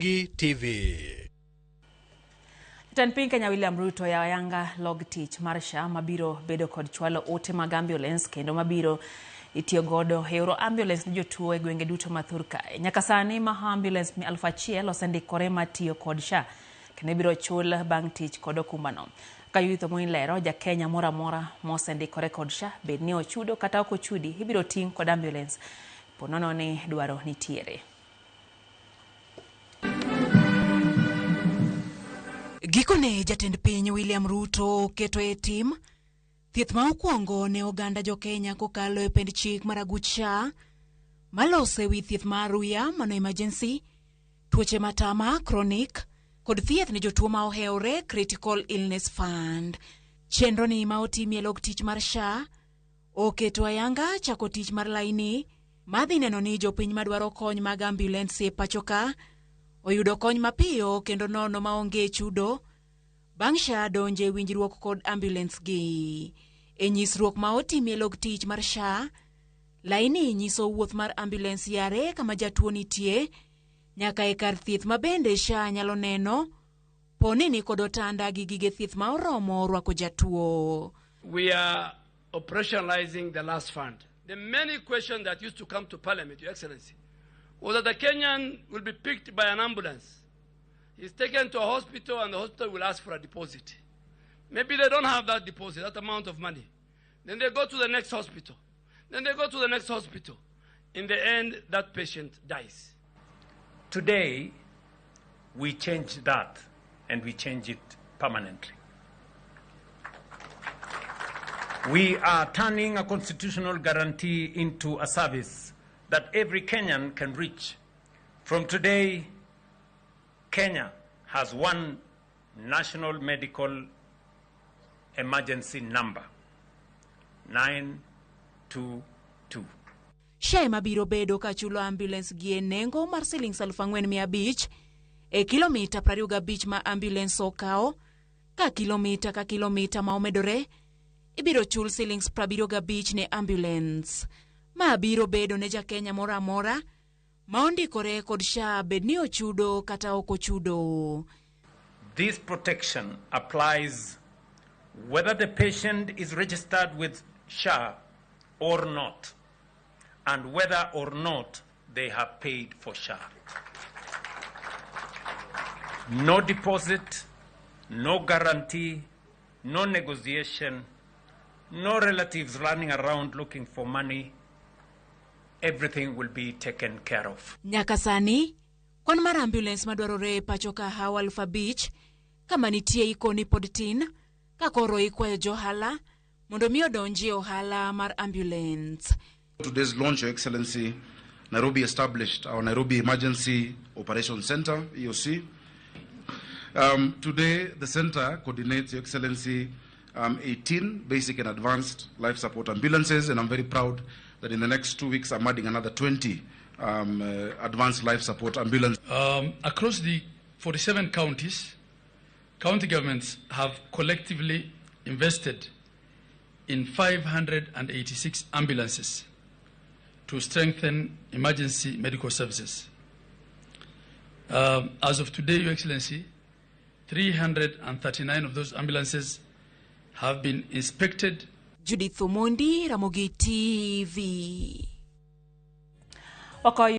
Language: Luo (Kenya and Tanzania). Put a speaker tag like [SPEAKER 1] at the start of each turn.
[SPEAKER 1] TV.
[SPEAKER 2] Jatend piny Kenya William Ruyo yanga log tich mar SHA mabiro bedo kod chwalo ote mag ambulance kendo mabiro itiyo godo euro ambulance ni jotuo e gwenge duto mathur kae. Nyaka sani ma ambulance 1,000 osendikore matiyo kod SHA kendo ibiro chul bang' tich kod okumbano. Ka yuto moilero ja Kenya mora mora mosendikore kod SHA bed ni ochudo kata ok ochudi ibiro ting' kod ambulance ponono ni dwaro nitiere.
[SPEAKER 3] Gikone jatend piny William Ruyo keto e tim thieth ma okwongo ne oganda jo Kenya kokalo e pend chik mar aguch SHA malose wi thieth mar Ruyo mano emergency, tuoche matama chronic kod thieth ne jotuo ma ohewre critical illness fund. Chenro ni ma otimi log tich mar SHA oketo ayanga chako tich mar laini madhi neno ni jopiny madwaro kony mag ambulance e pachoka oyudo kony mapiyo kendo nono maonge chudo bang' SHA donje winjruok kod ambulance gi. E nyisruok ma otimi log tich mar SHA, laini nyiso wuoth mar ambulance yare kama jatuo nitie nyaka e kar thieth ma bende SHA nyalo neno poni ni kod otanda gi gige thieth ma oromo rwako jatuo.
[SPEAKER 4] We are operationalizing the last fund. The many questions that used to come to Parliament, Your Excellency, was that the Kenyan will be picked by an ambulance. He's taken to a hospital and the hospital will ask for a deposit. Maybe they don't have that deposit, that amount of money. Then they go to the next hospital. Then they go to the next hospital. In the end, that patient dies.
[SPEAKER 5] Today, we change that and we change it permanently. We are turning a constitutional guarantee into a service that every Kenyan can reach. From today, Kenya has one national medical emergency number, 922.
[SPEAKER 3] SHA mabiro bedo ka chulo ambulance gi e nengo mar siling 4,500 e kilomita 25 ma ambulance okawo, ka kilomita ma omedore ibiro chul siling 75 ne ambulance. Ma biro bedo ne ja Kenya mora mora ma ondikore kod SHA bed ni ochudo kata ok ochudo.
[SPEAKER 5] This protection applies whether the patient is registered with SHA or not, and whether or not they have paid for SHA. No deposit, no guarantee, no negotiation, no relatives running around looking for money. Everything will be taken care of.
[SPEAKER 3] Nyaka sani, kwan mar ambulance madwarore pachoka hawa 5,000 kama nitie ikoni pod tin, ka koro ikwayo johala mondo mi odonji ohala mar ambulance.
[SPEAKER 6] Today's launch, Your Excellency, Nairobi established our Nairobi Emergency Operations Center, EOC. Today, the center coordinates, Your Excellency, 18 basic and advanced life support ambulances, and I'm very proud that in the next 2 weeks I'm adding another 20 advanced life support ambulances.
[SPEAKER 7] Across the 47 counties, county governments have collectively invested in 586 ambulances to strengthen emergency medical services. As of today, Your Excellency, 339 of those ambulances have been inspected.
[SPEAKER 3] Judith Omondi, Ramogi TV.